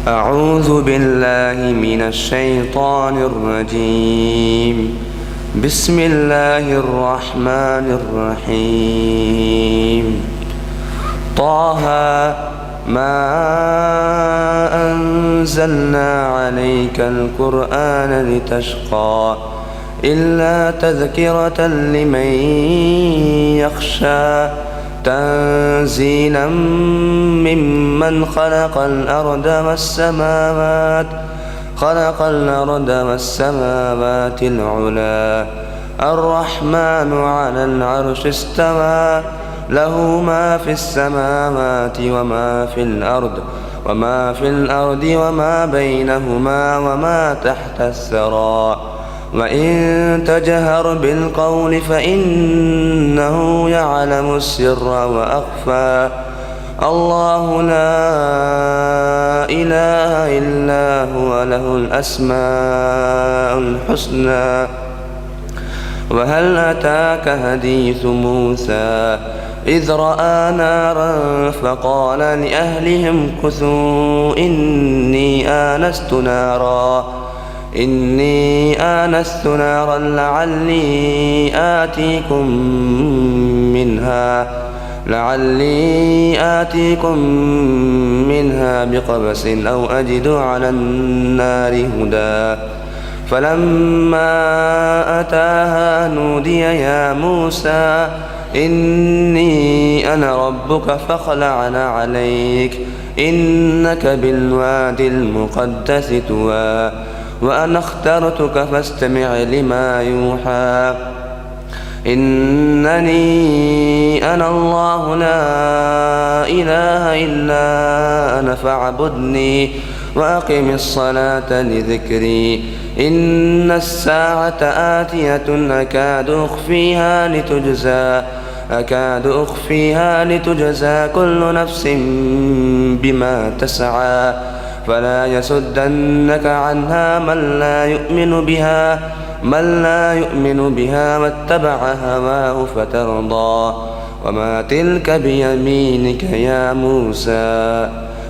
أعوذ بالله من الشيطان الرجيم. بسم الله الرحمن الرحيم. طه ما أنزلنا عليك القرآن لتشقى إلا تذكرة لمن يخشى تنزيلا ممن خلق الأرض والسماوات العلا. الرحمن على العرش استوى له ما في السماوات وما في الأرض وما بينهما وما تحت الثرى. وإن تجهر بالقول فإنه يعلم السر وأخفى. الله لا إله إلا هو له الأسماء الحسنى. وهل أتاك حديث موسى إذ رأى نارا فقال لأهلهم كثوا إني آنست نارا لعلي آتيكم منها بقبس أو أجد على النار هدى. فلما أتاها نودي يا موسى إني أنا ربك فاخلع عليك إنك بالواد المقدس طوى. وأنا اخترتك فاستمع لما يوحى. إنني أنا الله لا إله إلا أنا فاعبدني وأقم الصلاة لذكري. إن الساعة آتية أكاد أخفيها لتجزى كل نفس بما تسعى. فلا يصدنك عنها من لا يؤمن بها واتبع هواه فترضى. وما تلك بيمينك يا موسى.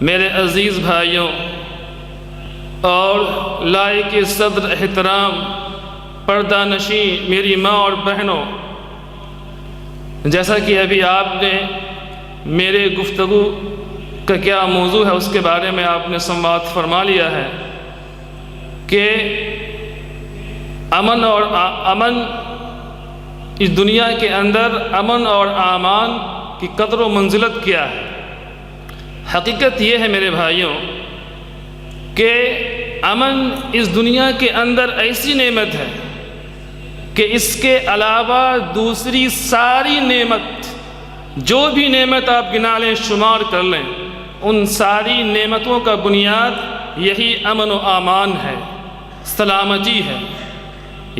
میرے عزیز بھائیوں اور لائق صدر احترام پردہ نشین میری ماں اور بہنوں، جیسا کہ ابھی آپ نے میرے گفتگو کا کیا موضوع ہے اس کے بارے میں آپ نے سماعت فرما لیا ہے کہ امن اس دنیا کے اندر امن اور امان کی قدر و منزلت کیا ہے۔ حقیقت یہ ہے میرے بھائیوں کہ امن اس دنیا کے اندر ایسی نعمت ہے کہ اس کے علاوہ دوسری ساری نعمت، جو بھی نعمت آپ گنا لیں شمار کر لیں، ان ساری نعمتوں کا بنیاد یہی امن و امان ہے، سلامتی ہے۔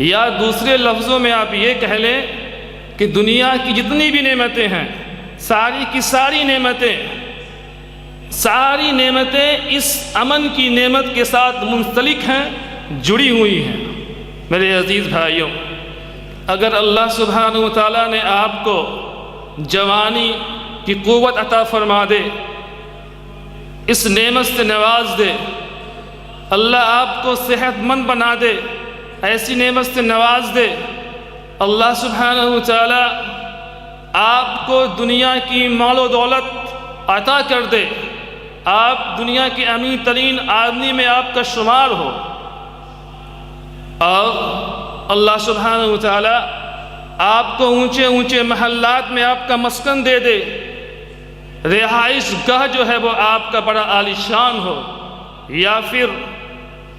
یا دوسرے لفظوں میں آپ یہ کہہ لیں کہ دنیا کی جتنی بھی نعمتیں ہیں، ساری کی ساری نعمتیں اس امن کی نعمت کے ساتھ منسلک ہیں، جڑی ہوئی ہیں۔ میرے عزیز بھائیوں، اگر اللہ سبحانہ و تعالیٰ نے آپ کو جوانی کی قوت عطا فرما دے، اس نعمت سے نواز دے، اللہ آپ کو صحت مند بنا دے، ایسی نعمت سے نواز دے، اللہ سبحانہ و تعالیٰ آپ کو دنیا کی مال و دولت عطا کر دے، آپ دنیا کے امیر ترین آدمی میں آپ کا شمار ہو، اور اللہ سبحانہ و تعالیٰ آپ کو اونچے اونچے محلات میں آپ کا مسکن دے دے، رہائش گاہ جو ہے وہ آپ کا بڑا عالی شان ہو، یا پھر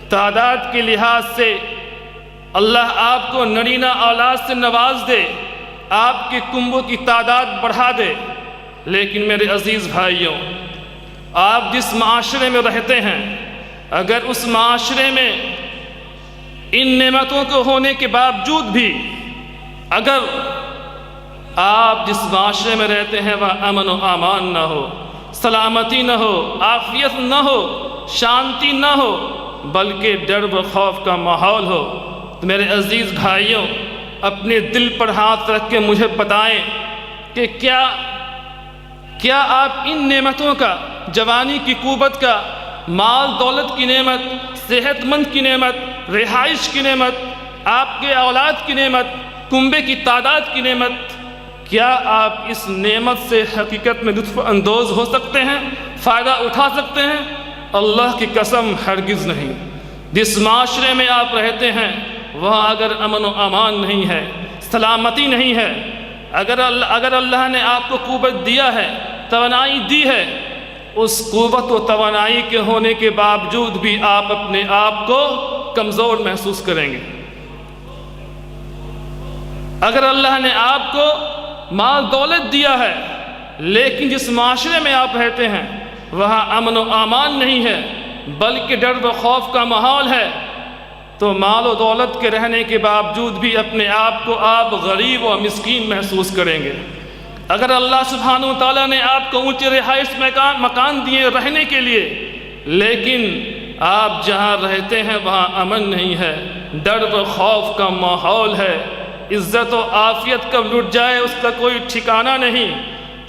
تعداد کے لحاظ سے اللہ آپ کو نرینہ اولاد سے نواز دے، آپ کے کنبوں کی تعداد بڑھا دے، لیکن میرے عزیز بھائیوں، آپ جس معاشرے میں رہتے ہیں، اگر اس معاشرے میں ان نعمتوں کو ہونے کے باوجود بھی اگر آپ جس معاشرے میں رہتے ہیں وہ امن و امان نہ ہو، سلامتی نہ ہو، عافیت نہ ہو، شانتی نہ ہو، بلکہ ڈر و خوف کا ماحول ہو، تو میرے عزیز بھائیوں، اپنے دل پر ہاتھ رکھ کے مجھے بتائیں کہ کیا آپ ان نعمتوں کا، جوانی کی قوت کا، مال دولت کی نعمت، صحت مند کی نعمت، رہائش کی نعمت، آپ کے اولاد کی نعمت، کنبے کی تعداد کی نعمت، کیا آپ اس نعمت سے حقیقت میں لطف اندوز ہو سکتے ہیں، فائدہ اٹھا سکتے ہیں؟ اللہ کی قسم ہرگز نہیں۔ جس معاشرے میں آپ رہتے ہیں وہاں اگر امن و امان نہیں ہے، سلامتی نہیں ہے، اگر اللہ نے آپ کو قوت دیا ہے، توانائی دی ہے، اس قوت و توانائی کے ہونے کے باوجود بھی آپ اپنے آپ کو کمزور محسوس کریں گے۔ اگر اللہ نے آپ کو مال دولت دیا ہے لیکن جس معاشرے میں آپ رہتے ہیں وہاں امن و امان نہیں ہے بلکہ ڈر و خوف کا ماحول ہے، تو مال و دولت کے رہنے کے باوجود بھی اپنے آپ کو آپ غریب و مسکین محسوس کریں گے۔ اگر اللہ سبحانہ و تعالیٰ نے آپ کو اونچے رہائش مکان دیے رہنے کے لیے، لیکن آپ جہاں رہتے ہیں وہاں امن نہیں ہے، ڈر و خوف کا ماحول ہے، عزت و عافیت کب لٹ جائے اس کا کوئی ٹھکانہ نہیں،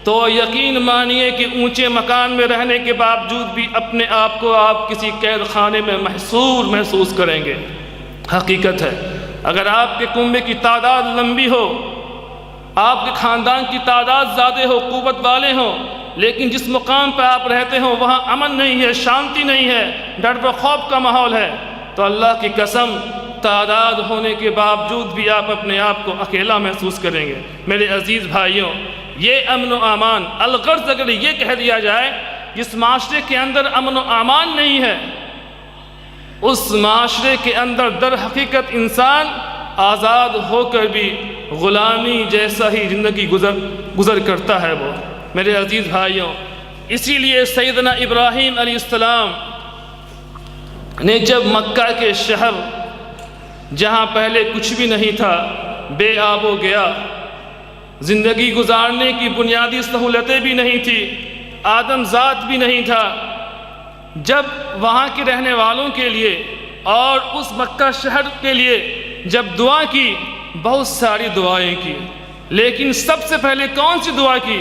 تو یقین مانیے کہ اونچے مکان میں رہنے کے باوجود بھی اپنے آپ کو آپ کسی قید خانے میں محسوس کریں گے۔ حقیقت ہے اگر آپ کے کنبے کی تعداد لمبی ہو، آپ کے خاندان کی تعداد زیادہ ہو، قوت والے ہوں، لیکن جس مقام پہ آپ رہتے ہوں وہاں امن نہیں ہے، شانتی نہیں ہے، ڈر و خوف کا ماحول ہے، تو اللہ کی قسم تعداد ہونے کے باوجود بھی آپ اپنے آپ کو اکیلا محسوس کریں گے۔ میرے عزیز بھائیوں، یہ امن و امان الغرض اگر یہ کہہ دیا جائے جس معاشرے کے اندر امن و امان نہیں ہے، اس معاشرے کے اندر در حقیقت انسان آزاد ہو کر بھی غلامی جیسا ہی زندگی گزر کرتا ہے وہ۔ میرے عزیز بھائیوں، اسی لیے سیدنا ابراہیم علیہ السلام نے جب مکہ کے شہر جہاں پہلے کچھ بھی نہیں تھا، بے آب و گیا، زندگی گزارنے کی بنیادی سہولتیں بھی نہیں تھی، آدم ذات بھی نہیں تھا، جب وہاں کے رہنے والوں کے لیے اور اس مکہ شہر کے لیے جب دعا کی، بہت ساری دعائیں کی، لیکن سب سے پہلے کون سی دعا کی؟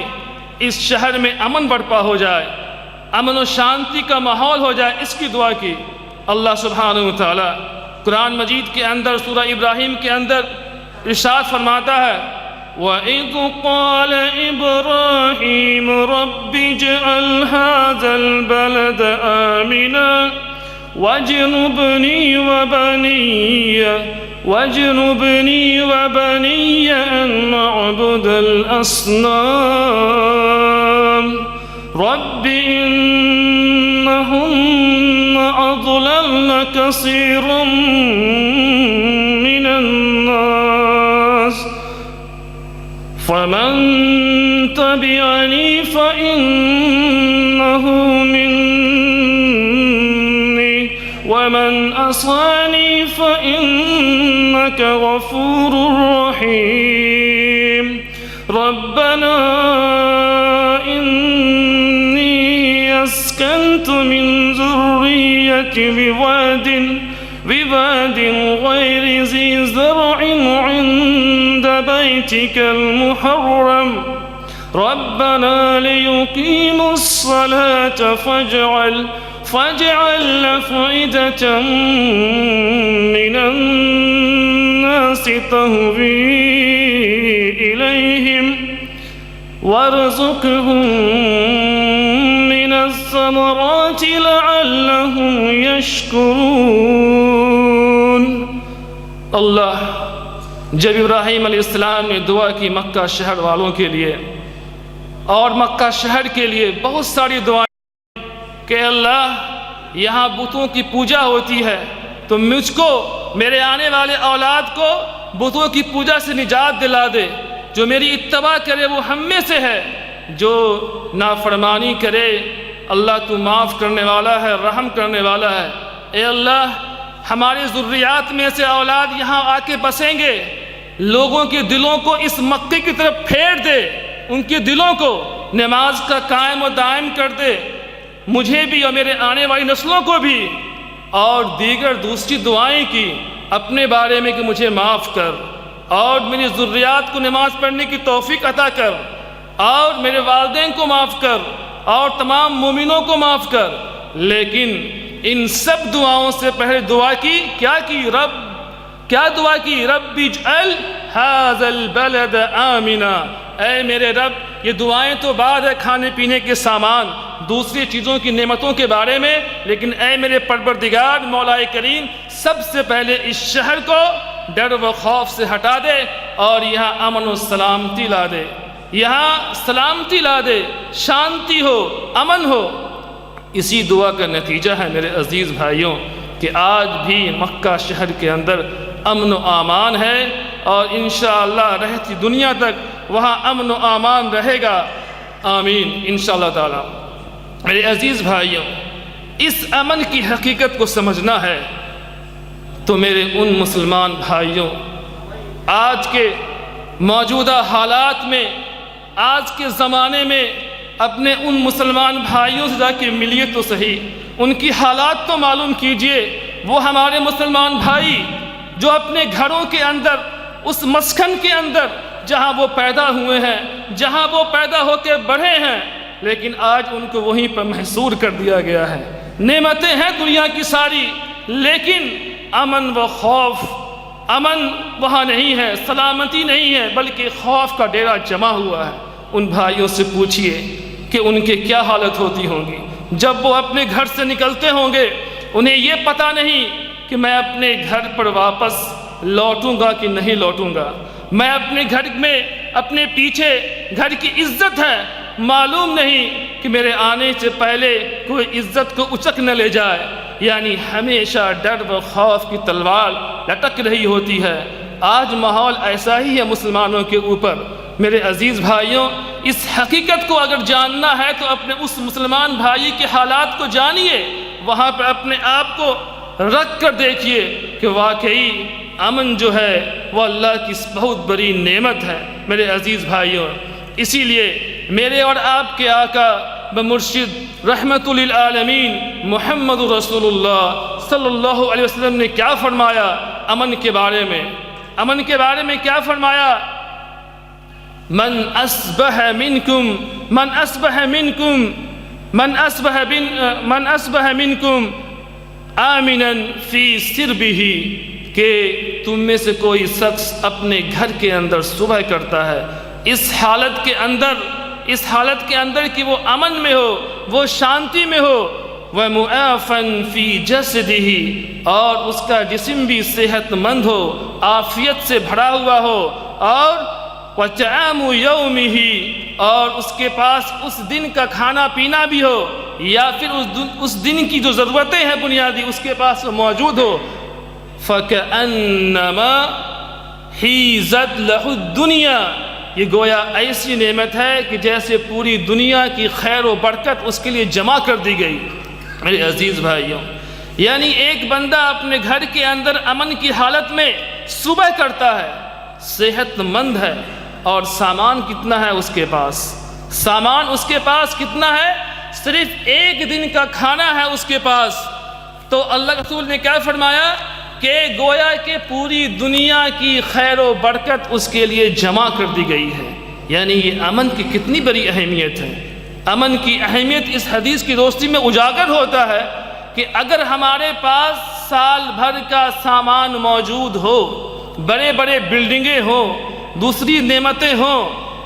اس شہر میں امن برپا ہو جائے، امن و شانتی کا ماحول ہو جائے، اس کی دعا کی۔ اللہ سبحانہ و تعالی قرآن مجید کے اندر سورہ ابراہیم کے اندر ارشاد فرماتا ہے وَإِذْ قَالَ إِبْرَاهِيمُ رَبِّ اجْعَلْ هَٰذَا الْبَلَدَ آمِنًا وَاجْنُبْنِي وَبَنِيَّ أَن نَّعْبُدَ الْأَصْنَامَ رَبِّ إِنَّهُنَّ أَضْلَلْنَ كَثِيرًا مِّنَ النَّاسِ فَمَن تَبِعَنِي فَإِنَّهُ مِنِّي وَمَنْ عَصَانِي فَإِنَّكَ غَفُورٌ رَّحِيمٌ رَبَّنَا إِنِّي أَسْكَنتُ مِن ذُرِّيَّتِي بواد غير ذي زرع عند بيتك المحرم ربنا ليقيموا الصلاة فاجعل أفئدة من الناس تهوي إليهم وارزقهم من الثمرات لعلهم يشكرون۔ اللہ جب ابراہیم علیہ السلام نے دعا کی مکہ شہر والوں کے لیے اور مکہ شہر کے لیے بہت ساری دعائیں کہ اللہ یہاں بتوں کی پوجا ہوتی ہے تو مجھ کو میرے آنے والے اولاد کو بتوں کی پوجا سے نجات دلا دے، جو میری اتباع کرے وہ ہم میں سے ہے، جو نافرمانی کرے اللہ تو معاف کرنے والا ہے، رحم کرنے والا ہے۔ اے اللہ ہماری ذریات میں سے اولاد یہاں آ کے بسیں گے، لوگوں کے دلوں کو اس مکے کی طرف پھیر دے، ان کے دلوں کو نماز کا قائم و دائم کر دے، مجھے بھی اور میرے آنے والی نسلوں کو بھی۔ اور دیگر دوسری دعائیں کی اپنے بارے میں کہ مجھے معاف کر اور میری ذریات کو نماز پڑھنے کی توفیق عطا کر اور میرے والدین کو معاف کر اور تمام مومنوں کو معاف کر۔ لیکن ان سب دعاؤں سے پہلے دعا کی کیا دعا کی رب اجعل ھذا البلد آمنا، اے میرے رب، یہ دعائیں تو بعد ہے کھانے پینے کے سامان دوسری چیزوں کی نعمتوں کے بارے میں، لیکن اے میرے پروردگار مولا کریم سب سے پہلے اس شہر کو ڈر و خوف سے ہٹا دے اور یہاں امن و سلامتی لا دے، یہاں سلامتی لا دے، شانتی ہو، امن ہو۔ اسی دعا کا نتیجہ ہے میرے عزیز بھائیوں کہ آج بھی مکہ شہر کے اندر امن و امان ہے اور انشاءاللہ رہتی دنیا تک وہاں امن و امان رہے گا، آمین انشاءاللہ تعالی۔ میرے عزیز بھائیوں، اس امن کی حقیقت کو سمجھنا ہے تو میرے ان مسلمان بھائیوں آج کے موجودہ حالات میں، آج کے زمانے میں اپنے ان مسلمان بھائیوں سے جا کے ملیے تو صحیح، ان کی حالات تو معلوم کیجئے۔ وہ ہمارے مسلمان بھائی جو اپنے گھروں کے اندر، اس مسکن کے اندر جہاں وہ پیدا ہوئے ہیں، جہاں وہ پیدا ہو کے بڑھے ہیں، لیکن آج ان کو وہیں پر محصور کر دیا گیا ہے۔ نعمتیں ہیں دنیا کی ساری، لیکن امن و خوف، امن وہاں نہیں ہے، سلامتی نہیں ہے، بلکہ خوف کا ڈیرا جمع ہوا ہے۔ ان بھائیوں سے پوچھئے کہ ان کے کیا حالت ہوتی ہوں گی جب وہ اپنے گھر سے نکلتے ہوں گے، انہیں یہ پتہ نہیں کہ میں اپنے گھر پر واپس لوٹوں گا کہ نہیں لوٹوں گا، میں اپنے گھر میں اپنے پیچھے گھر کی عزت ہے، معلوم نہیں کہ میرے آنے سے پہلے کوئی عزت کو اچک نہ لے جائے، یعنی ہمیشہ ڈر و خوف کی تلوار لٹک رہی ہوتی ہے۔ آج ماحول ایسا ہی ہے مسلمانوں کے اوپر۔ میرے عزیز بھائیوں، اس حقیقت کو اگر جاننا ہے تو اپنے اس مسلمان بھائی کے حالات کو جانیے، وہاں پر اپنے آپ کو رکھ کر دیکھیے کہ واقعی امن جو ہے وہ اللہ کی بہت بڑی نعمت ہے۔ میرے عزیز بھائیوں، اسی لیے میرے اور آپ کے آقا و مرشد رحمت للعالمین محمد رسول اللہ صلی اللہ علیہ وسلم نے کیا فرمایا امن کے بارے میں؟ امن کے بارے میں کیا فرمایا؟ من اصبح منکم من اصبح منکم آمنا فی سربہ، کہ تم میں سے کوئی شخص اپنے گھر کے اندر صبح کرتا ہے اس حالت کے اندر کہ وہ امن میں ہو، وہ شانتی میں ہو، وَمُعَافًا فِي جَسَدِهِ، اور اس کا جسم بھی صحت مند ہو، عافیت سے بھرا ہوا ہو، اور وَطَعَامُ يَوْمِهِ، اور اس کے پاس اس دن کا کھانا پینا بھی ہو، یا پھر اس دن کی جو ضرورتیں ہیں بنیادی اس کے پاس موجود ہو، فَكَأَنَّمَا حِيزَتْ لَهُ الدُّنْيَا، یہ گویا ایسی نعمت ہے کہ جیسے پوری دنیا کی خیر و برکت اس کے لیے جمع کر دی گئی۔ میرے عزیز بھائیوں، یعنی ایک بندہ اپنے گھر کے اندر امن کی حالت میں صبح کرتا ہے، صحت مند ہے، اور سامان کتنا ہے اس کے پاس؟ سامان اس کے پاس کتنا ہے؟ صرف ایک دن کا کھانا ہے اس کے پاس۔ تو اللہ کے رسول نے کیا فرمایا کہ گویا کہ پوری دنیا کی خیر و برکت اس کے لیے جمع کر دی گئی ہے۔ یعنی یہ امن کی کتنی بڑی اہمیت ہے۔ امن کی اہمیت اس حدیث کی روشنی میں اجاگر ہوتا ہے کہ اگر ہمارے پاس سال بھر کا سامان موجود ہو، بڑے بڑے بلڈنگیں ہوں، دوسری نعمتیں ہوں،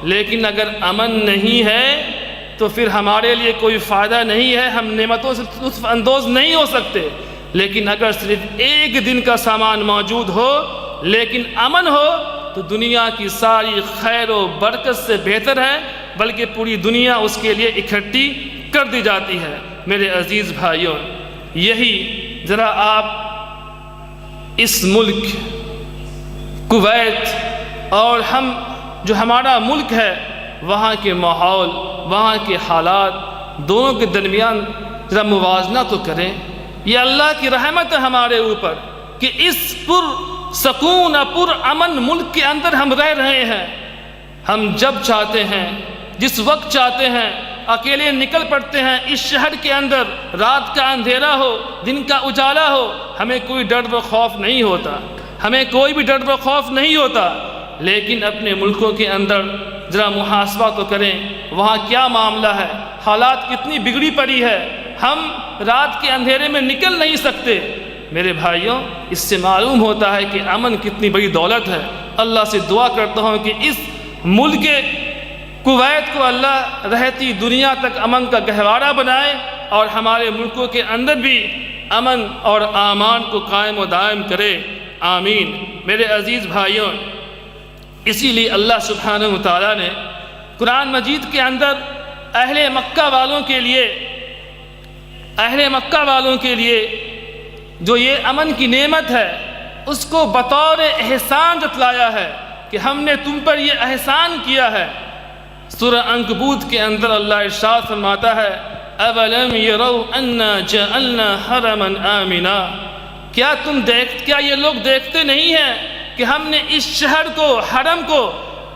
لیکن اگر امن نہیں ہے تو پھر ہمارے لیے کوئی فائدہ نہیں ہے، ہم نعمتوں سے لطف اندوز نہیں ہو سکتے۔ لیکن اگر صرف ایک دن کا سامان موجود ہو لیکن امن ہو تو دنیا کی ساری خیر و برکت سے بہتر ہے، بلکہ پوری دنیا اس کے لیے اکٹھی کر دی جاتی ہے۔ میرے عزیز بھائیوں، یہی ذرا آپ اس ملک کویت اور ہم جو ہمارا ملک ہے وہاں کے ماحول، وہاں کے حالات دونوں کے درمیان ذرا موازنہ تو کریں۔ یہ اللہ کی رحمت ہے ہمارے اوپر کہ اس پر سکون پر امن ملک کے اندر ہم رہ رہے ہیں۔ ہم جب چاہتے ہیں، جس وقت چاہتے ہیں، اکیلے نکل پڑتے ہیں اس شہر کے اندر، رات کا اندھیرا ہو، دن کا اجالا ہو، ہمیں کوئی ڈر و خوف نہیں ہوتا، ہمیں کوئی بھی ڈر و خوف نہیں ہوتا۔ لیکن اپنے ملکوں کے اندر ذرا محاسبہ تو کریں، وہاں کیا معاملہ ہے، حالات کتنی بگڑی پڑی ہے، ہم رات کے اندھیرے میں نکل نہیں سکتے۔ میرے بھائیوں، اس سے معلوم ہوتا ہے کہ امن کتنی بڑی دولت ہے۔ اللہ سے دعا کرتا ہوں کہ اس ملک کویت کو اللہ رہتی دنیا تک امن کا گہوارہ بنائے، اور ہمارے ملکوں کے اندر بھی امن اور امان کو قائم و دائم کرے، آمین۔ میرے عزیز بھائیوں، اسی لیے اللہ سبحانہ و تعالیٰ نے قرآن مجید کے اندر اہل مکہ والوں کے لیے جو یہ امن کی نعمت ہے اس کو بطور احسان جتلایا ہے کہ ہم نے تم پر یہ احسان کیا ہے۔ سورہ عنکبوت کے اندر اللہ ارشاد فرماتا ہے، اَوَلَمْ يَرَوْا أَنَّا جَعَلْنَا حَرَمًا آمِنًا، کیا یہ لوگ دیکھتے نہیں ہیں کہ ہم نے اس شہر کو، حرم کو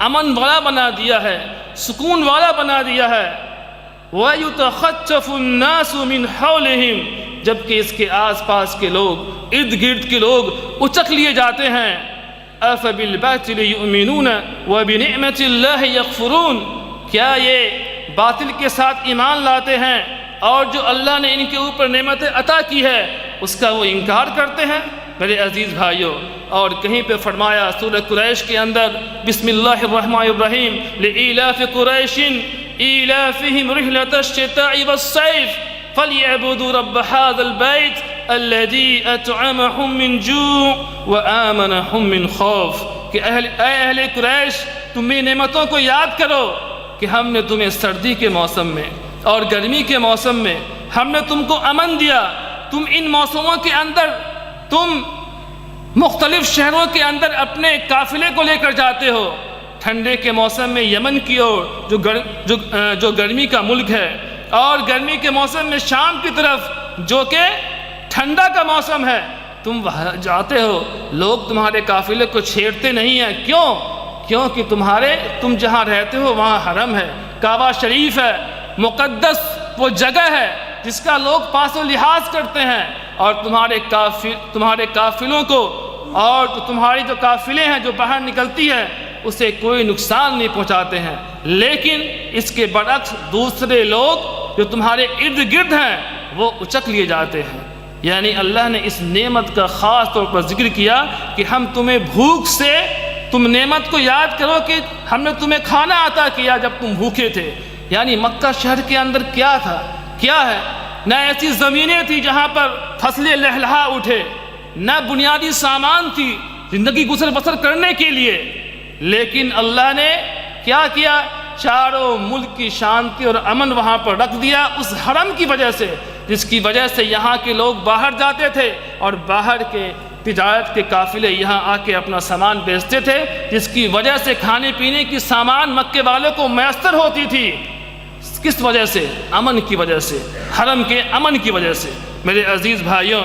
امن والا بنا دیا ہے، سکون والا بنا دیا ہے۔ وَيُتَخَطَّفُ النَّاسُ مِنْ حَوْلِهِمْ، جبکہ اس کے آس پاس کے لوگ، ارد گرد کے لوگ اچک لیے جاتے ہیں۔ أَفَبِالْبَاطِلِ يُؤْمِنُونَ وَبِنِعْمَةِ اللَّهِ يَكْفُرُونَ، کیا یہ باطل کے ساتھ ایمان لاتے ہیں اور جو اللہ نے ان کے اوپر نعمتیں عطا کی ہے اس کا وہ انکار کرتے ہیں؟ میرے عزیز بھائیوں، اور کہیں پہ فرمایا سورہ قریش کے اندر، بسم اللہ الرحمن الرحیم، لإیلاف قریش ایلافہم رحلۃ الشتاء والصیف فلیعبدوا رب هذا البیت الذی اطعمہم من جوع وآمنہم من خوف، کہ اے اہل قریش، تم میری نعمتوں کو یاد کرو کہ ہم نے تمہیں سردی کے موسم میں اور گرمی کے موسم میں ہم نے تم کو امن دیا۔ تم ان موسموں کے اندر تم مختلف شہروں کے اندر اپنے قافلے کو لے کر جاتے ہو، ٹھنڈے کے موسم میں یمن کی اور جو گرمی کا ملک ہے، اور گرمی کے موسم میں شام کی طرف جو کہ ٹھنڈا کا موسم ہے، تم وہاں جاتے ہو، لوگ تمہارے قافلے کو چھیڑتے نہیں ہیں۔ کیونکہ تم جہاں رہتے ہو وہاں حرم ہے، کعبہ شریف ہے، مقدس وہ جگہ ہے جس کا لوگ پاس و لحاظ کرتے ہیں، اور تمہارے قافلوں کو اور تمہاری جو قافلے ہیں جو باہر نکلتی ہے اسے کوئی نقصان نہیں پہنچاتے ہیں۔ لیکن اس کے برعکس دوسرے لوگ جو تمہارے ارد گرد ہیں وہ اچک لیے جاتے ہیں۔ یعنی اللہ نے اس نعمت کا خاص طور پر ذکر کیا کہ ہم تمہیں بھوک سے، تم نعمت کو یاد کرو کہ ہم نے تمہیں کھانا عطا کیا جب تم بھوکے تھے۔ یعنی مکہ شہر کے اندر کیا تھا، کیا ہے؟ نہ ایسی زمینیں تھی جہاں پر فصلیں لہلہا اٹھے، نہ بنیادی سامان تھی زندگی گزر بسر کرنے کے لیے، لیکن اللہ نے کیا کیا؟ چاروں ملک کی شانتی اور امن وہاں پر رکھ دیا اس حرم کی وجہ سے، جس کی وجہ سے یہاں کے لوگ باہر جاتے تھے اور باہر کے تجارت کے قافلے یہاں آ کے اپنا سامان بیچتے تھے، جس کی وجہ سے کھانے پینے کی سامان مکے والوں کو میسر ہوتی تھی۔ کس وجہ سے؟ امن کی وجہ سے، حرم کے امن کی وجہ سے۔ میرے عزیز بھائیوں،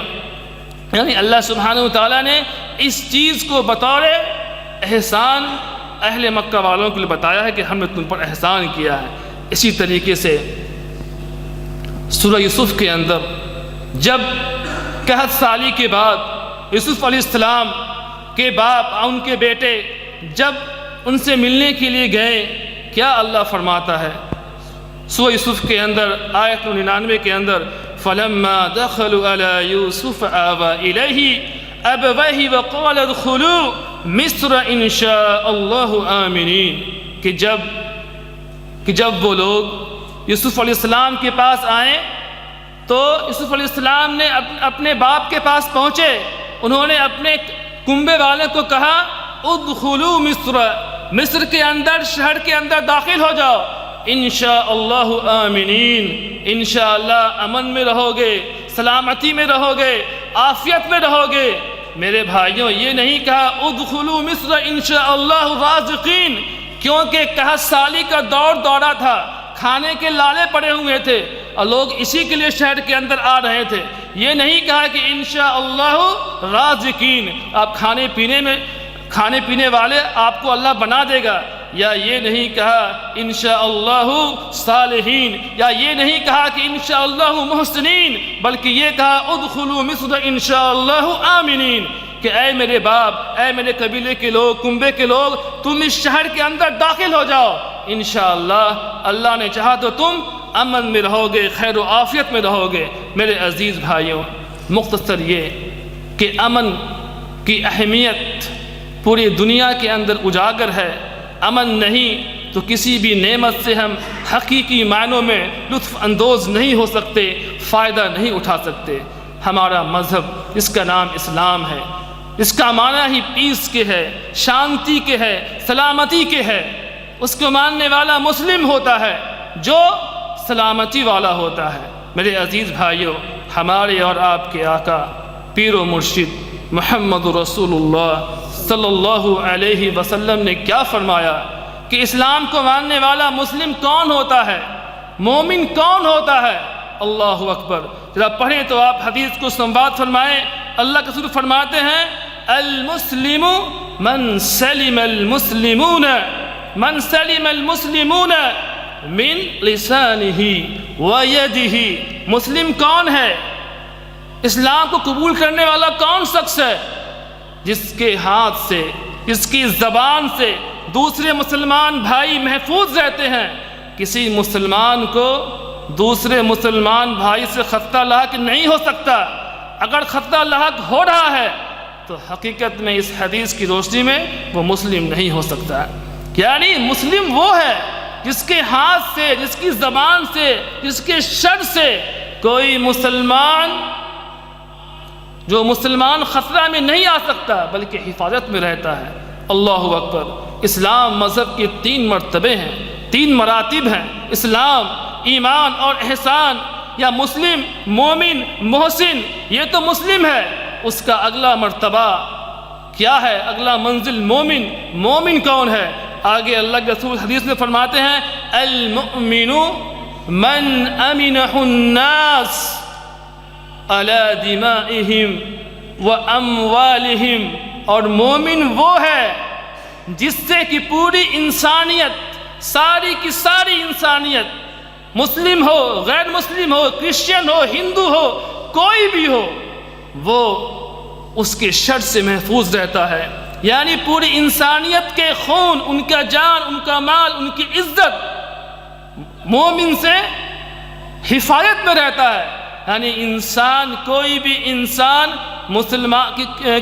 یعنی اللہ سبحانہ وتعالیٰ نے اس چیز کو بطور احسان اہل مکہ والوں کے لیے بتایا ہے کہ ہم نے تم پر احسان کیا ہے۔ اسی طریقے سے سورہ یوسف کے اندر جب 61 سالی کے بعد یوسف علیہ السلام کے باپ ان کے بیٹے جب ان سے ملنے کے لیے گئے، کیا اللہ فرماتا ہے سورہ یوسف کے اندر آیت 99 کے اندر فَلَمَّا دَخَلُوا عَلَى يُوسُفَ آوَى إِلَيْهِ أَبَوَيْهِ وَقَالَ ادْخُلُوا مِصْرَ إِن شَاءَ اللَّهُ آمِنِينَ کہ جب وہ لوگ یوسف علیہ السلام کے پاس آئیں تو یوسف علیہ السلام نے اپنے باپ کے پاس پہنچے، انہوں نے اپنے کنبے والے کو کہا ادخلوا مصر کے اندر، شہر کے اندر داخل ہو جاؤ، انشاءاللہ آمنین، انشاءاللہ امن میں رہو گے، سلامتی میں رہو گے، عافیت میں رہو گے۔ میرے بھائیوں، یہ نہیں کہا ادخلوا مصر انشاءاللہ رازقین، کیونکہ 61 سالی کا دورہ تھا، کھانے کے لالے پڑے ہوئے تھے اور لوگ اسی کے لیے شہر کے اندر آ رہے تھے۔ یہ نہیں کہا کہ انشاءاللہ رازقین، آپ کھانے پینے والے آپ کو اللہ بنا دے گا، یا یہ نہیں کہا انشاءاللہ صالحین، یا یہ نہیں کہا کہ انشاءاللہ محسنین، بلکہ یہ کہا ادخلوا مصر انشاءاللہ آمنین، کہ اے میرے باپ، اے میرے قبیلے کے لوگ، کنبے کے لوگ، تم اس شہر کے اندر داخل ہو جاؤ، انشاءاللہ اللہ نے چاہا تو تم امن میں رہو گے، خیر و عافیت میں رہو گے۔ میرے عزیز بھائیوں، مختصر یہ کہ امن کی اہمیت پوری دنیا کے اندر اجاگر ہے۔ امن نہیں تو کسی بھی نعمت سے ہم حقیقی معنوں میں لطف اندوز نہیں ہو سکتے، فائدہ نہیں اٹھا سکتے۔ ہمارا مذہب، اس کا نام اسلام ہے، اس کا معنی ہی پیس کے ہے، شانتی کے ہے، سلامتی کے ہے۔ اس کو ماننے والا مسلم ہوتا ہے جو سلامتی والا ہوتا ہے۔ میرے عزیز بھائیوں، ہمارے اور آپ کے آقا پیر و مرشد محمد رسول اللہ صلی اللہ علیہ وسلم نے کیا فرمایا کہ اسلام کو ماننے والا مسلم کون ہوتا ہے، مومن کون ہوتا ہے؟ اللہ اکبر، ذرا پڑھیں تو آپ حدیث کو سماعت فرمائیں۔ اللہ کے رسول فرماتے ہیں المسلم من سلم المسلمون من لسانہ ویدہ۔ مسلم کون ہے؟ اسلام کو قبول کرنے والا کون شخص ہے؟ جس کے ہاتھ سے، جس کی زبان سے دوسرے مسلمان بھائی محفوظ رہتے ہیں۔ کسی مسلمان کو دوسرے مسلمان بھائی سے خطرہ لاحق نہیں ہو سکتا۔ اگر خطرہ لاحق ہو رہا ہے تو حقیقت میں اس حدیث کی روشنی میں وہ مسلم نہیں ہو سکتا۔ یعنی مسلم وہ ہے جس کے ہاتھ سے، جس کی زبان سے، جس کے شر سے کوئی مسلمان خطرہ میں نہیں آ سکتا بلکہ حفاظت میں رہتا ہے۔ اللہ اکبر۔ اسلام مذہب کے 3 مرتبے ہیں، 3 مراتب ہیں، اسلام، ایمان اور احسان، یا مسلم، مومن، محسن۔ یہ تو مسلم ہے، اس کا اگلا مرتبہ کیا ہے؟ اگلا منزل مومن۔ مومن کون ہے؟ آگے اللہ کے رسول حدیث میں فرماتے ہیں المؤمن من امنہ الناس علی دمائہم واموالہم، اور مومن وہ ہے جس سے کہ پوری انسانیت، ساری کی ساری انسانیت، مسلم ہو، غیر مسلم ہو، کرسچن ہو، ہندو ہو، کوئی بھی ہو، وہ اس کے شر سے محفوظ رہتا ہے۔ یعنی پوری انسانیت کے خون، ان کا جان، ان کا مال، ان کی عزت مومن سے حفاظت میں رہتا ہے. یعنی انسان، کوئی بھی انسان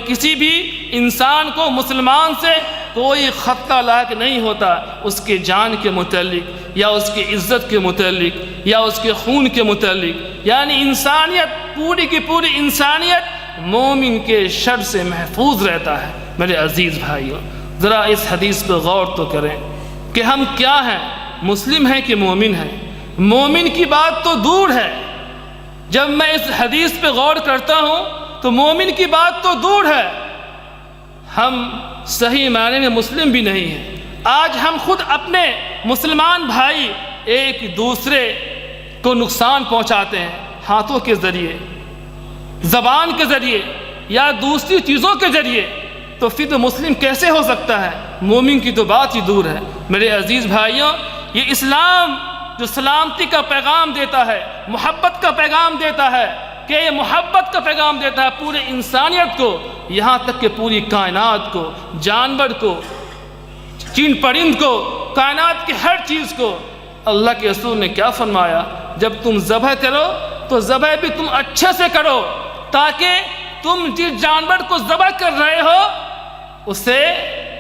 کسی بھی انسان کو مسلمان سے کوئی خطرہ لاحق نہیں ہوتا، اس کے جان کے متعلق یا اس کی عزت کے متعلق یا اس کے خون کے متعلق. یعنی انسانیت، پوری کی پوری انسانیت مومن کے شر سے محفوظ رہتا ہے. میرے عزیز بھائیوں، ذرا اس حدیث پہ غور تو کریں کہ ہم کیا ہیں، مسلم ہیں کہ مومن ہیں؟ مومن کی بات تو دور ہے. جب میں اس حدیث پہ غور کرتا ہوں تو مومن کی بات تو دور ہے، ہم صحیح معنی میں مسلم بھی نہیں ہیں. آج ہم خود اپنے مسلمان بھائی ایک دوسرے کو نقصان پہنچاتے ہیں، ہاتھوں کے ذریعے، زبان کے ذریعے یا دوسری چیزوں کے ذریعے. تو پھر تو مسلم کیسے ہو سکتا ہے؟ مومن کی تو بات ہی دور ہے. میرے عزیز بھائیوں، یہ اسلام جو سلامتی کا پیغام دیتا ہے، محبت کا پیغام دیتا ہے، کہ یہ محبت کا پیغام دیتا ہے پورے انسانیت کو، یہاں تک کہ پوری کائنات کو، جانور کو، چین پرند کو، کائنات کی ہر چیز کو. اللہ کے رسول نے کیا فرمایا؟ جب تم ذبح کرو تو ذبح بھی تم اچھے سے کرو، تاکہ تم جس جانور کو ذبح کر رہے ہو اسے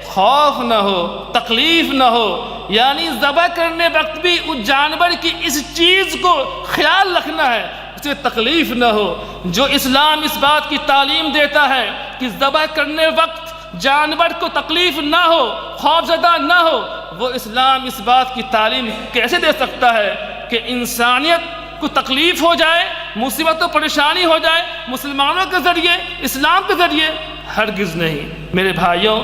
خوف نہ ہو، تکلیف نہ ہو. یعنی ذبح کرنے وقت بھی اس جانور کی اس چیز کو خیال رکھنا ہے، اسے تکلیف نہ ہو. جو اسلام اس بات کی تعلیم دیتا ہے کہ ذبح کرنے وقت جانور کو تکلیف نہ ہو، خوف زدہ نہ ہو، وہ اسلام اس بات کی تعلیم کیسے دے سکتا ہے کہ انسانیت کو تکلیف ہو جائے، مصیبت و پریشانی ہو جائے مسلمانوں کے ذریعے، اسلام کے ذریعے؟ ہرگز نہیں. میرے بھائیوں،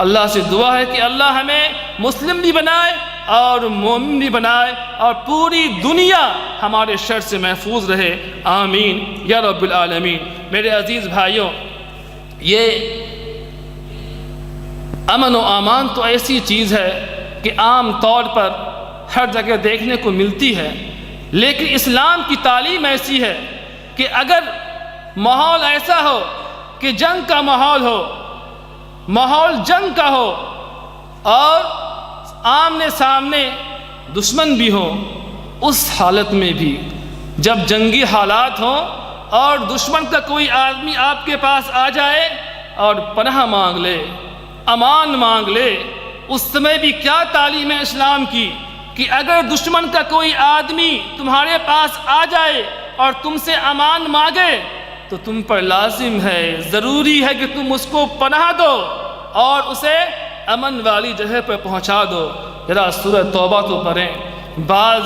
اللہ سے دعا ہے کہ اللہ ہمیں مسلم بھی بنائے اور مومن بھی بنائے، اور پوری دنیا ہمارے شر سے محفوظ رہے. آمین یا رب العالمین. میرے عزیز بھائیوں، یہ امن و امان تو ایسی چیز ہے کہ عام طور پر ہر جگہ دیکھنے کو ملتی ہے، لیکن اسلام کی تعلیم ایسی ہے کہ اگر ماحول ایسا ہو کہ جنگ کا ماحول ہو، ماحول جنگ کا ہو، اور آمنے سامنے دشمن بھی ہو، اس حالت میں بھی جب جنگی حالات ہوں اور دشمن کا کوئی آدمی آپ کے پاس آ جائے اور پناہ مانگ لے، امان مانگ لے، اس سمے بھی کیا تعلیم ہے اسلام کی کہ اگر دشمن کا کوئی آدمی تمہارے پاس آ جائے اور تم سے امان مانگے تو تم پر لازم ہے، ضروری ہے کہ تم اس کو پناہ دو اور اسے امن والی جگہ پر پہنچا دو. ذرا سورہ توبہ تو پڑھیں. بعض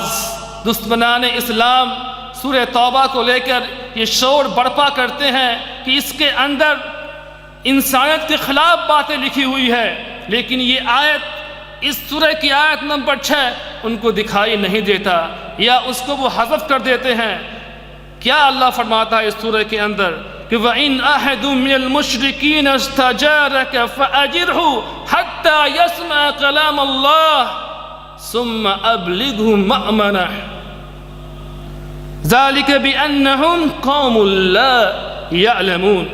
دشمنان اسلام سورہ توبہ کو لے کر یہ شور برپا کرتے ہیں کہ اس کے اندر انسانیت کے خلاف باتیں لکھی ہوئی ہے، لیکن یہ آیت، اس سورہ کی آیت نمبر 6 ان کو دکھائی نہیں دیتا، یا اس کو وہ حذف کر دیتے ہیں. کیا اللہ فرماتا ہے اس سورہ کے اندر کہ وَإِنْ أَحَدٌ مِّنَ الْمُشْرِكِينَ اسْتَجَارَكَ فَأَجِرْهُ حَتَّى يَسْمَعَ كَلَامَ اللَّهِ ثُمَّ أَبْلِغْهُ مَأْمَنَهُ ذَلِكَ بِأَنَّهُمْ قَوْمٌ لَا يَعْلَمُونَ.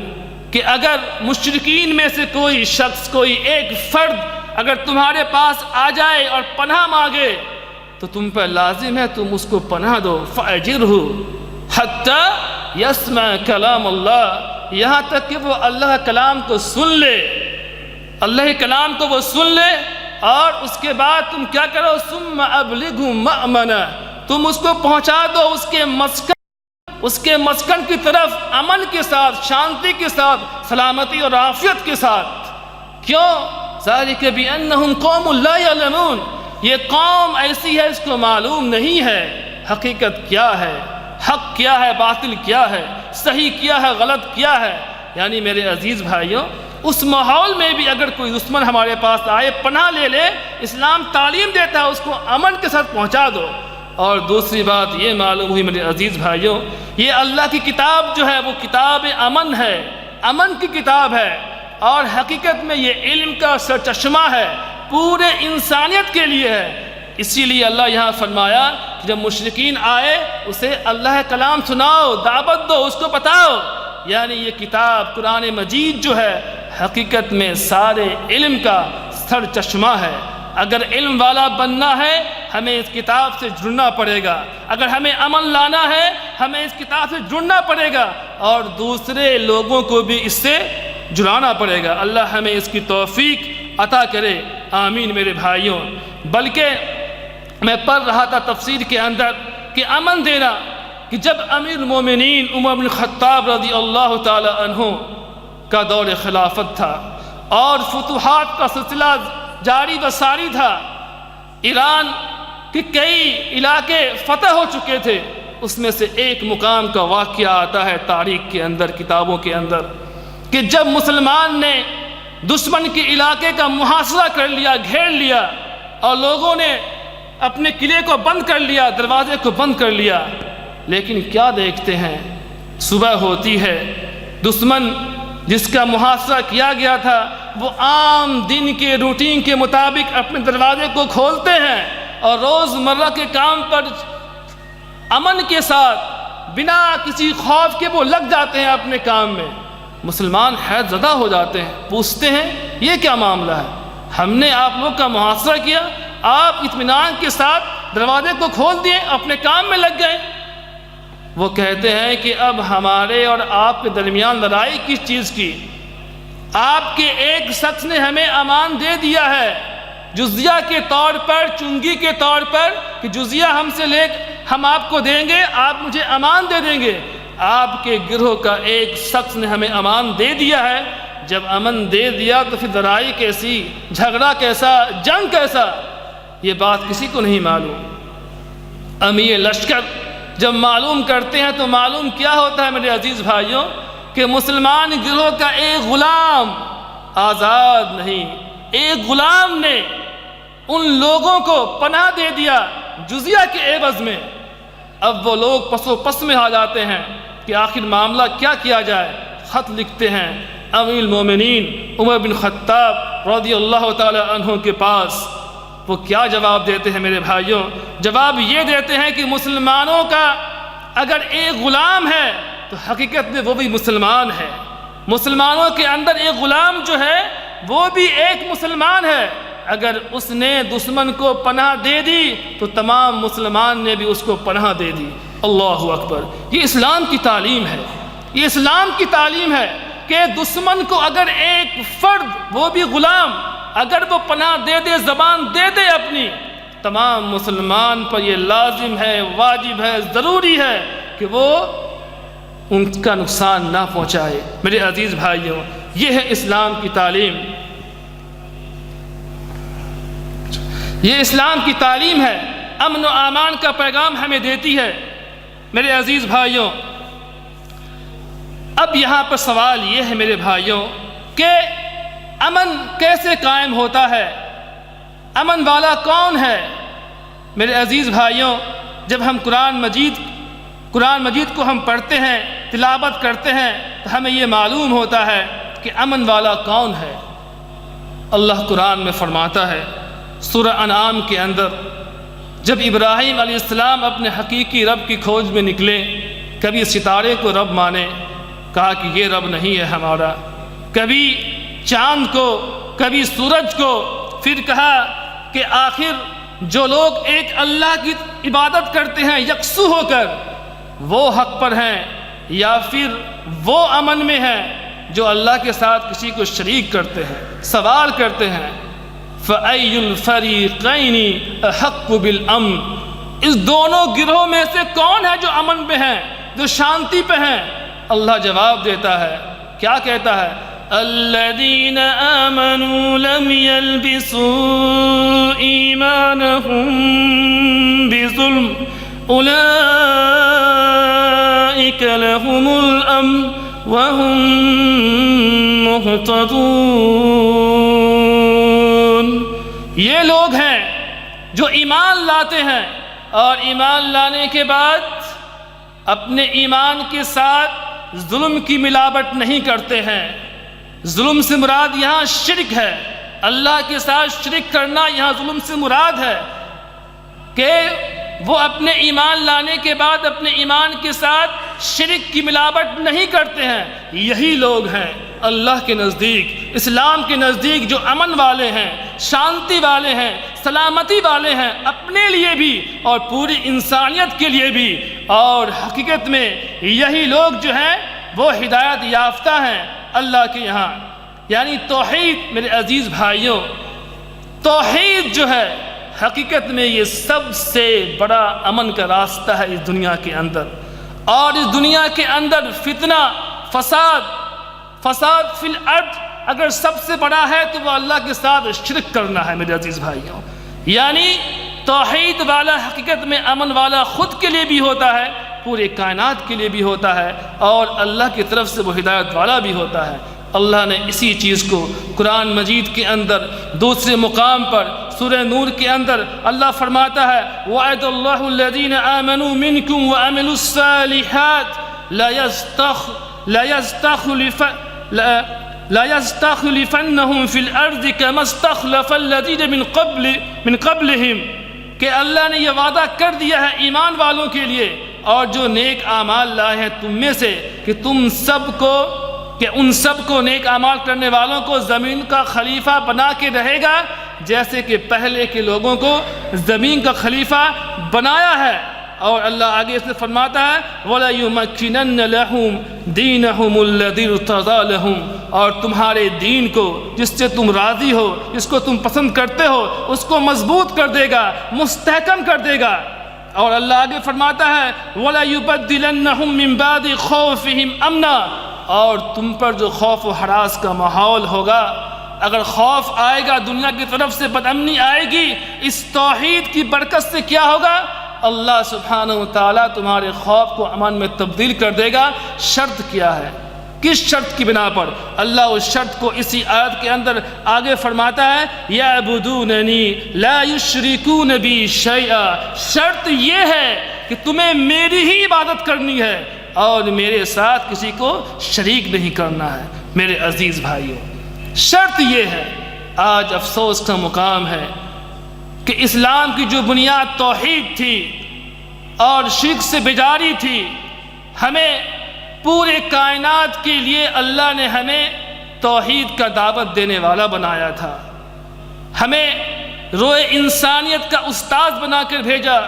کہ اگر مشرکین میں سے کوئی شخص، کوئی ایک فرد اگر تمہارے پاس آ جائے اور پناہ مانگے تو تم پر لازم ہے تم اس کو پناہ دو. فَأَجِرْهُ حَتَّى يَسْمَعَ كَلَامَ اللَّهِ، یہاں تک کہ وہ اللہ کا کلام کو سن لے، اللہ کے کلام کو وہ سن لے، اور اس کے بعد تم کیا کرو؟ ثُمَّ أَبْلِغْهُ مَأْمَنَهُ، تم اس کو پہنچا دو اس کے مسکن کی طرف، امن کے ساتھ، شانتی کے ساتھ، سلامتی اور عافیت کے ساتھ. کیوں؟ ذَلِكَ بِأَنَّهُمْ قَوْمٌ لَا يَعْلَمُونَ، یہ قوم ایسی ہے اس کو معلوم نہیں ہے حقیقت کیا ہے، حق کیا ہے، باطل کیا ہے، صحیح کیا ہے، غلط کیا ہے. یعنی میرے عزیز بھائیوں، اس ماحول میں بھی اگر کوئی دشمن ہمارے پاس آئے، پناہ لے لے، اسلام تعلیم دیتا ہے اس کو امن کے ساتھ پہنچا دو. اور دوسری بات یہ معلوم ہوئی میرے عزیز بھائیوں، یہ اللہ کی کتاب جو ہے وہ کتاب امن ہے، امن کی کتاب ہے، اور حقیقت میں یہ علم کا سرچشمہ ہے، پورے انسانیت کے لیے ہے. اسی لیے اللہ یہاں فرمایا کہ جب مشرکین آئے اسے اللہ کا کلام سناؤ، دعوت دو، اس کو بتاؤ. یعنی یہ کتاب قرآن مجید جو ہے حقیقت میں سارے علم کا سر چشمہ ہے. اگر علم والا بننا ہے ہمیں اس کتاب سے جڑنا پڑے گا۔ اگر ہمیں امن لانا ہے ہمیں اس کتاب سے جڑنا پڑے گا اور دوسرے لوگوں کو بھی اس سے جڑانا پڑے گا۔ اللہ ہمیں اس کی توفیق عطا کرے، آمین میرے بھائیوں۔ بلکہ میں پڑھ رہا تھا تفسیر کے اندر کہ امن دینا، کہ جب امیر المومنین عمر بن الخطاب رضی اللہ تعالی عنہ کا دور خلافت تھا اور فتوحات کا سلسلہ جاری و ساری تھا، ایران کے کئی علاقے فتح ہو چکے تھے، اس میں سے ایک مقام کا واقعہ آتا ہے تاریخ کے اندر، کتابوں کے اندر، کہ جب مسلمان نے دشمن کے علاقے کا محاصرہ کر لیا، گھیر لیا، اور لوگوں نے اپنے قلعے کو بند کر لیا، دروازے کو بند کر لیا، لیکن کیا دیکھتے ہیں، صبح ہوتی ہے، دشمن جس کا محاصرہ کیا گیا تھا وہ عام دن کے روٹین کے مطابق اپنے دروازے کو کھولتے ہیں اور روزمرہ کے کام پر امن کے ساتھ بنا کسی خوف کے وہ لگ جاتے ہیں اپنے کام میں۔ مسلمان حیرت زدہ ہو جاتے ہیں، پوچھتے ہیں یہ کیا معاملہ ہے، ہم نے آپ لوگ کا محاصرہ کیا، آپ اطمینان کے ساتھ دروازے کو کھول دیے، اپنے کام میں لگ گئے۔ وہ کہتے ہیں کہ اب ہمارے اور آپ کے درمیان لڑائی کس چیز کی؟ آپ کے ایک شخص نے ہمیں امان دے دیا ہے جزیہ کے طور پر، چنگی کے طور پر، کہ جزیہ ہم آپ کو دیں گے، آپ مجھے امان دے دیں گے۔ آپ کے گروہ کا ایک شخص نے ہمیں امان دے دیا ہے، جب امن دے دیا تو پھر لڑائی کیسی، جھگڑا کیسا، جنگ کیسا، یہ بات کسی کو نہیں معلوم۔ امیر لشکر جب معلوم کرتے ہیں تو معلوم کیا ہوتا ہے میرے عزیز بھائیوں، کہ مسلمان گروہ کا ایک غلام آزاد نہیں، ایک غلام نے ان لوگوں کو پناہ دے دیا جزیہ کے عوض میں۔ اب وہ لوگ پس و پس میں آ جاتے ہیں کہ آخر معاملہ کیا کیا جائے۔ خط لکھتے ہیں امیر المومنین عمر بن خطاب رضی اللہ تعالی عنہ کے پاس۔ وہ کیا جواب دیتے ہیں میرے بھائیوں؟ جواب یہ دیتے ہیں کہ مسلمانوں کا اگر ایک غلام ہے تو حقیقت میں وہ بھی مسلمان ہے، مسلمانوں کے اندر ایک غلام جو ہے وہ بھی ایک مسلمان ہے، اگر اس نے دشمن کو پناہ دے دی تو تمام مسلمان نے بھی اس کو پناہ دے دی۔ اللہ اکبر! یہ اسلام کی تعلیم ہے، یہ اسلام کی تعلیم ہے کہ دشمن کو اگر ایک فرد، وہ بھی غلام، اگر وہ پناہ دے دے، زبان دے دے اپنی، تمام مسلمان پر یہ لازم ہے، واجب ہے، ضروری ہے کہ وہ ان کا نقصان نہ پہنچائے۔ میرے عزیز بھائیوں، یہ ہے اسلام کی تعلیم، یہ اسلام کی تعلیم ہے، امن و امان کا پیغام ہمیں دیتی ہے۔ میرے عزیز بھائیوں، اب یہاں پر سوال یہ ہے میرے بھائیوں کہ امن کیسے قائم ہوتا ہے، امن والا کون ہے؟ میرے عزیز بھائیوں، جب ہم قرآن مجید کو ہم پڑھتے ہیں، تلاوت کرتے ہیں، تو ہمیں یہ معلوم ہوتا ہے کہ امن والا کون ہے۔ اللہ قرآن میں فرماتا ہے سورہ انعام کے اندر، جب ابراہیم علیہ السلام اپنے حقیقی رب کی کھوج میں نکلے، کبھی ستارے کو رب مانے، کہا کہ یہ رب نہیں ہے ہمارا، کبھی چاند کو، کبھی سورج کو، پھر کہا کہ آخر جو لوگ ایک اللہ کی عبادت کرتے ہیں یکسو ہو کر، وہ حق پر ہیں یا پھر وہ امن میں ہیں جو اللہ کے ساتھ کسی کو شریک کرتے ہیں؟ سوال کرتے ہیں فَأَيُّ الْفَرِيقَيْنِ أَحَقُّ بِالْأَمْنِ، اس دونوں گروہ میں سے کون ہے جو امن پہ ہیں، جو شانتی پہ ہیں؟ اللہ جواب دیتا ہے، کیا کہتا ہے؟ الَّذِينَ آمَنُوا لَمْ يَلْبِسُوا إِيمَانَهُمْ بِظُلْمٍ أُولَئِكَ لَهُمُ الْأَمْنُ وَهُمْ مُهْتَدُونَ۔ یہ لوگ ہیں جو ایمان لاتے ہیں اور ایمان لانے کے بعد اپنے ایمان کے ساتھ ظلم کی ملاوٹ نہیں کرتے ہیں۔ ظلم سے مراد یہاں شرک ہے، اللہ کے ساتھ شرک کرنا یہاں ظلم سے مراد ہے، کہ وہ اپنے ایمان لانے کے بعد اپنے ایمان کے ساتھ شرک کی ملاوٹ نہیں کرتے ہیں۔ یہی لوگ ہیں اللہ کے نزدیک، اسلام کے نزدیک جو امن والے ہیں، شانتی والے ہیں، سلامتی والے ہیں اپنے لیے بھی اور پوری انسانیت کے لیے بھی، اور حقیقت میں یہی لوگ جو ہیں وہ ہدایت یافتہ ہیں اللہ کے یہاں۔ یعنی توحید میرے عزیز بھائیوں، توحید جو ہے حقیقت میں یہ سب سے بڑا امن کا راستہ ہے اس دنیا کے اندر، اور اس دنیا کے اندر فتنہ، فساد فی الارض اگر سب سے بڑا ہے تو وہ اللہ کے ساتھ شرک کرنا ہے میرے عزیز بھائیوں۔ یعنی توحید والا حقیقت میں امن والا خود کے لیے بھی ہوتا ہے، پورے کائنات کے لیے بھی ہوتا ہے، اور اللہ کی طرف سے وہ ہدایت والا بھی ہوتا ہے۔ اللہ نے اسی چیز کو قرآن مجید کے اندر دوسرے مقام پر سورہ نور کے اندر اللہ فرماتا ہے وَعَدَ اللَّهُ الَّذِينَ آمَنُوا مِنْكُمْ وَعَمِلُوا الصَّالِحَاتِ لا يستخلفنهم في الارض كما استخلف الذين من قبلهم، کہ اللہ نے یہ وعدہ کر دیا ہے ایمان والوں کے لیے اور جو نیک اعمال لائے ہیں تم میں سے، کہ ان سب کو نیک اعمال کرنے والوں کو زمین کا خلیفہ بنا کے رہے گا، جیسے کہ پہلے کے لوگوں کو زمین کا خلیفہ بنایا ہے۔ اور اللہ آگے اس نے فرماتا ہے وَلَيُمَكِّنَنَّ لَهُمْ دِينَهُمُ الَّذِي ارْتَضَىٰ لَهُمْ، اور تمہارے دین کو جس سے تم راضی ہو، جس کو تم پسند کرتے ہو، اس کو مضبوط کر دے گا، مستحکم کر دے گا۔ اور اللہ آگے فرماتا ہے وَلَيُبَدِّلَنَّهُمْ مِنْ بَعْدِ خَوْفِهِمْ أَمْنًا، اور تم پر جو خوف و ہراس کا ماحول ہوگا، اگر خوف آئے گا دنیا کی طرف سے، بدامنی آئے گی، اس توحید کی برکت سے کیا ہوگا؟ اللہ سبحانہ وتعالیٰ تمہارے خوف کو امن میں تبدیل کر دے گا۔ شرط کیا ہے؟ کس شرط کی بنا پر؟ اللہ اس شرط کو اسی آیت کے اندر آگے فرماتا ہے یعبدوننی لا یشرکون بی شیئا، شرط یہ ہے کہ تمہیں میری ہی عبادت کرنی ہے اور میرے ساتھ کسی کو شریک نہیں کرنا ہے۔ میرے عزیز بھائیوں، شرط یہ ہے۔ آج افسوس کا مقام ہے کہ اسلام کی جو بنیاد توحید تھی اور شرک سے بیزاری تھی، ہمیں پورے کائنات کے لیے اللہ نے ہمیں توحید کا دعوت دینے والا بنایا تھا، ہمیں روئے انسانیت کا استاد بنا کر بھیجا،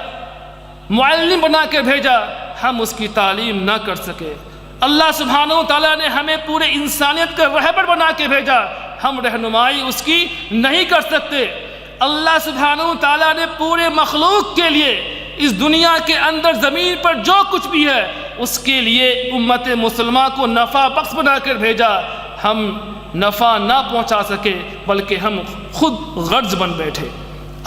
معلم بنا کر بھیجا، ہم اس کی تعلیم نہ کر سکے۔ اللہ سبحانہ وتعالیٰ نے ہمیں پورے انسانیت کا رہبر بنا کے بھیجا، ہم رہنمائی اس کی نہیں کر سکتے۔ اللہ سبحانہ وتعالیٰ نے پورے مخلوق کے لیے اس دنیا کے اندر زمین پر جو کچھ بھی ہے اس کے لیے امت مسلمہ کو نفع بخش بنا کر بھیجا، ہم نفع نہ پہنچا سکے بلکہ ہم خود غرض بن بیٹھے۔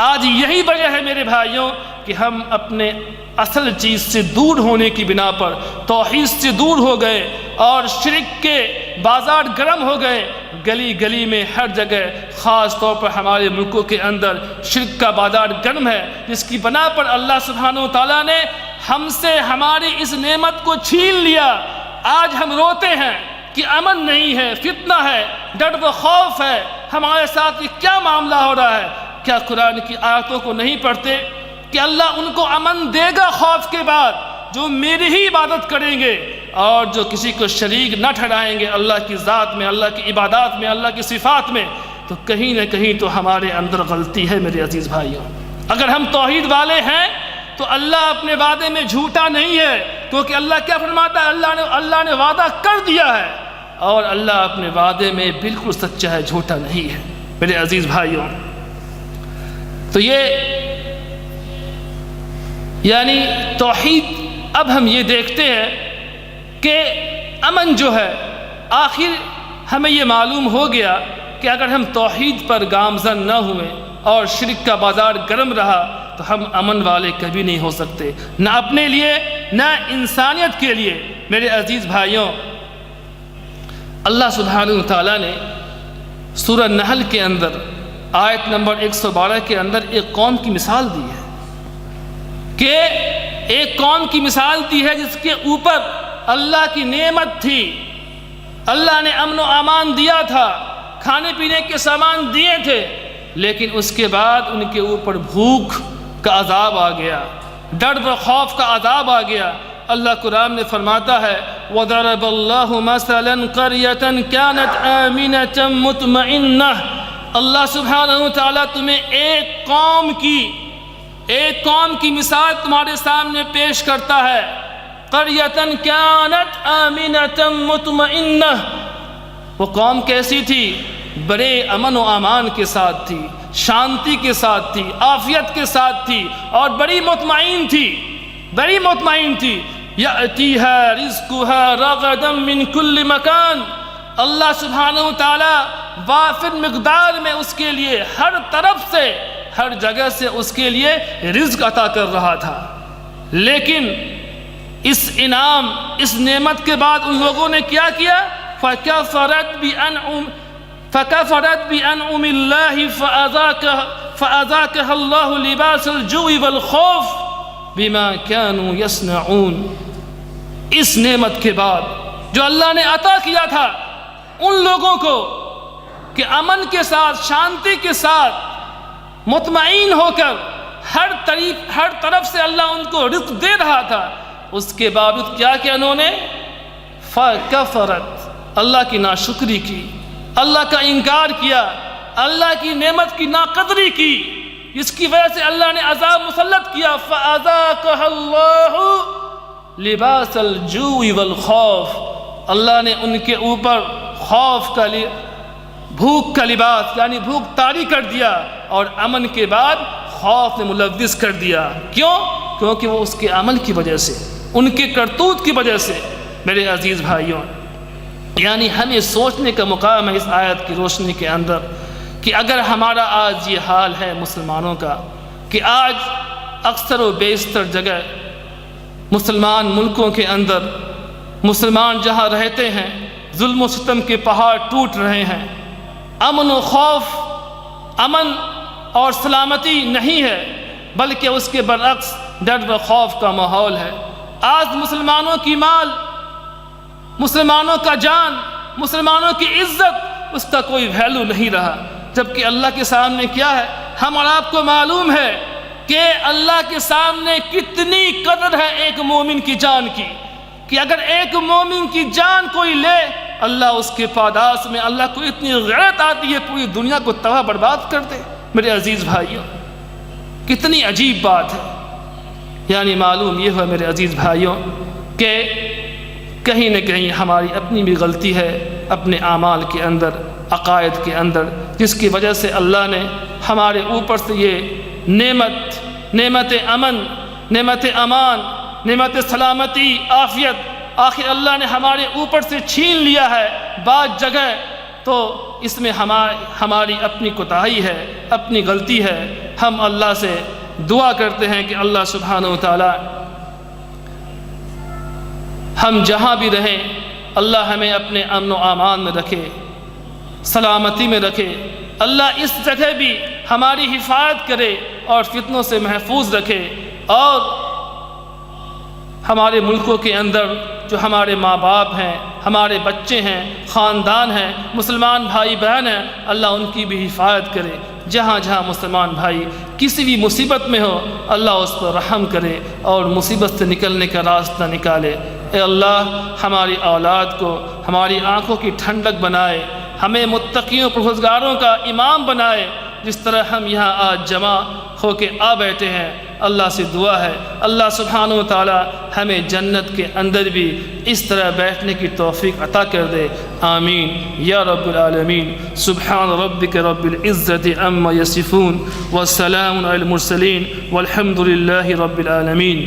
آج یہی وجہ ہے میرے بھائیوں کہ ہم اپنے اصل چیز سے دور ہونے کی بنا پر توحید سے دور ہو گئے اور شرک کے بازار گرم ہو گئے۔ گلی گلی میں ہر جگہ، خاص طور پر ہمارے ملکوں کے اندر شرک کا بازار گرم ہے، جس کی بنا پر اللہ سبحانہ وتعالیٰ نے ہم سے ہماری اس نعمت کو چھین لیا۔ آج ہم روتے ہیں کہ امن نہیں ہے، فتنہ ہے، ڈر و خوف ہے، ہمارے ساتھ یہ کیا معاملہ ہو رہا ہے؟ کیا قرآن کی آیتوں کو نہیں پڑھتے کہ اللہ ان کو امن دے گا خوف کے بعد جو میری ہی عبادت کریں گے اور جو کسی کو شریک نہ ٹھہرائیں گے اللہ کی ذات میں، اللہ کی عبادات میں، اللہ کی صفات میں؟ تو کہیں نہ کہیں تو ہمارے اندر غلطی ہے میرے عزیز بھائیوں۔ اگر ہم توحید والے ہیں تو اللہ اپنے وعدے میں جھوٹا نہیں ہے، کیونکہ اللہ کیا فرماتا ہے؟ اللہ نے وعدہ کر دیا ہے اور اللہ اپنے وعدے میں بالکل سچا ہے، جھوٹا نہیں ہے میرے عزیز بھائیوں۔ تو یہ یعنی توحید، اب ہم یہ دیکھتے ہیں کہ امن جو ہے، آخر ہمیں یہ معلوم ہو گیا کہ اگر ہم توحید پر گامزن نہ ہوئے اور شرک کا بازار گرم رہا تو ہم امن والے کبھی نہیں ہو سکتے، نہ اپنے لیے نہ انسانیت کے لیے۔ میرے عزیز بھائیوں، اللہ سبحانہ وتعالیٰ نے سورہ نحل کے اندر آیت نمبر 112 کے اندر ایک قوم کی مثال دی ہے کہ ایک قوم کی مثال دی ہے جس کے اوپر اللہ کی نعمت تھی، اللہ نے امن و امان دیا تھا، کھانے پینے کے سامان دیے تھے، لیکن اس کے بعد ان کے اوپر بھوک کا عذاب آ گیا، ڈر و خوف کا عذاب آ گیا۔ اللہ قرآن میں فرماتا ہے وَضَرَبَ اللَّهُ مَثَلًا قَرْيَةً كَانَتْ آمِنَةً مُطْمَئِنَّةً اللہ سبحانہ و تعالیٰ تمہیں ایک قوم کی مثال تمہارے سامنے پیش کرتا ہے. قریۃ کانت آمنۃ مطمئنہ، وہ قوم کیسی تھی؟ بڑے امن و امان کے ساتھ تھی، شانتی کے ساتھ تھی، عافیت کے ساتھ تھی، اور بڑی مطمئن تھی. یأتیہا رزقہا رغدا من کل مکان، اللہ سبحانہ و تعالیٰ وافر مقدار میں اس کے لیے ہر طرف سے، ہر جگہ سے اس کے لیے رزق عطا کر رہا تھا. لیکن اس انعام، اس نعمت کے بعد ان لوگوں نے کیا کیا؟ فَكَفَرَتْ بِأَنْعُمِ اللَّهِ فَأَذَاقَهَا اللَّهُ لِبَاسَ الْجُوعِ وَالْخَوْفِ بِمَا كَانُوا يَصْنَعُونَ. اس نعمت کے بعد جو اللہ نے عطا کیا تھا ان لوگوں کو کہ امن کے ساتھ، شانتی کے ساتھ، مطمئن ہو کر ہر طرف سے اللہ ان کو رزق دے رہا تھا، اس کے باوجود کیا کہ انہوں نے فَكَفَرَتْ، اللہ کی ناشکری کی، اللہ کا انکار کیا، اللہ کی نعمت کی ناقدری کی، جس کی وجہ سے اللہ نے عذاب مسلط کیا. فَأَذَاقَهَا اللَّهُ لِبَاسَ الْجُوعِ وَالْخَوْفِ، اللہ نے ان کے اوپر بھوک کا لباس یعنی بھوک طاری کر دیا، اور امن کے بعد خوف نے ملوث کر دیا. کیوں؟ کیونکہ وہ اس کے عمل کی وجہ سے، ان کے کرتوت کی وجہ سے. میرے عزیز بھائیوں، یعنی ہمیں سوچنے کا مقام ہے اس آیت کی روشنی کے اندر کہ اگر ہمارا آج یہ حال ہے مسلمانوں کا کہ آج اکثر و بیشتر جگہ مسلمان ملکوں کے اندر مسلمان جہاں رہتے ہیں ظلم و ستم کے پہاڑ ٹوٹ رہے ہیں، امن و خوف، امن اور سلامتی نہیں ہے، بلکہ اس کے برعکس ڈر و خوف کا ماحول ہے. آج مسلمانوں کی مال، مسلمانوں کا جان، مسلمانوں کی عزت، اس کا کوئی ویلیو نہیں رہا. جبکہ اللہ کے سامنے کیا ہے؟ ہم اور آپ کو معلوم ہے کہ اللہ کے سامنے کتنی قدر ہے ایک مومن کی جان کی، کہ اگر ایک مومن کی جان کوئی لے، اللہ اس کے پاداش میں اللہ کو اتنی غیرت آتی ہے پوری دنیا کو تباہ برباد کر دے. میرے عزیز بھائیوں، کتنی عجیب بات ہے. یعنی معلوم یہ ہوا میرے عزیز بھائیوں کہ کہیں نہ کہیں ہماری اپنی بھی غلطی ہے اپنے اعمال کے اندر، عقائد کے اندر، جس کی وجہ سے اللہ نے ہمارے اوپر سے یہ نعمت امن، نعمت امان، نعمت سلامتی، عافیت، آخر اللہ نے ہمارے اوپر سے چھین لیا ہے. بعض جگہ تو اس میں ہماری اپنی کوتاہی ہے، اپنی غلطی ہے. ہم اللہ سے دعا کرتے ہیں کہ اللہ سبحانہ و تعالی ہم جہاں بھی رہیں اللہ ہمیں اپنے امن و امان میں رکھے، سلامتی میں رکھے. اللہ اس جگہ بھی ہماری حفاظت کرے اور فتنوں سے محفوظ رکھے. اور ہمارے ملکوں کے اندر جو ہمارے ماں باپ ہیں، ہمارے بچے ہیں، خاندان ہیں، مسلمان بھائی بہن ہیں، اللہ ان کی بھی حفاظت کرے. جہاں جہاں مسلمان بھائی کسی بھی مصیبت میں ہو اللہ اس پر رحم کرے اور مصیبت سے نکلنے کا راستہ نکالے. اے اللہ ہماری اولاد کو ہماری آنکھوں کی ٹھنڈک بنائے، ہمیں متقیوں پرہیزگاروں کا امام بنائے. جس طرح ہم یہاں آج جمع ہو کے بیٹھے ہیں، اللہ سے دعا ہے اللہ سبحانہ و تعالی ہمیں جنت کے اندر بھی اس طرح بیٹھنے کی توفیق عطا کر دے. آمین یا رب العالمین. سبحان ربک رب العزت عما یصفون والسلام علی المرسلین والحمد للہ رب العالمین.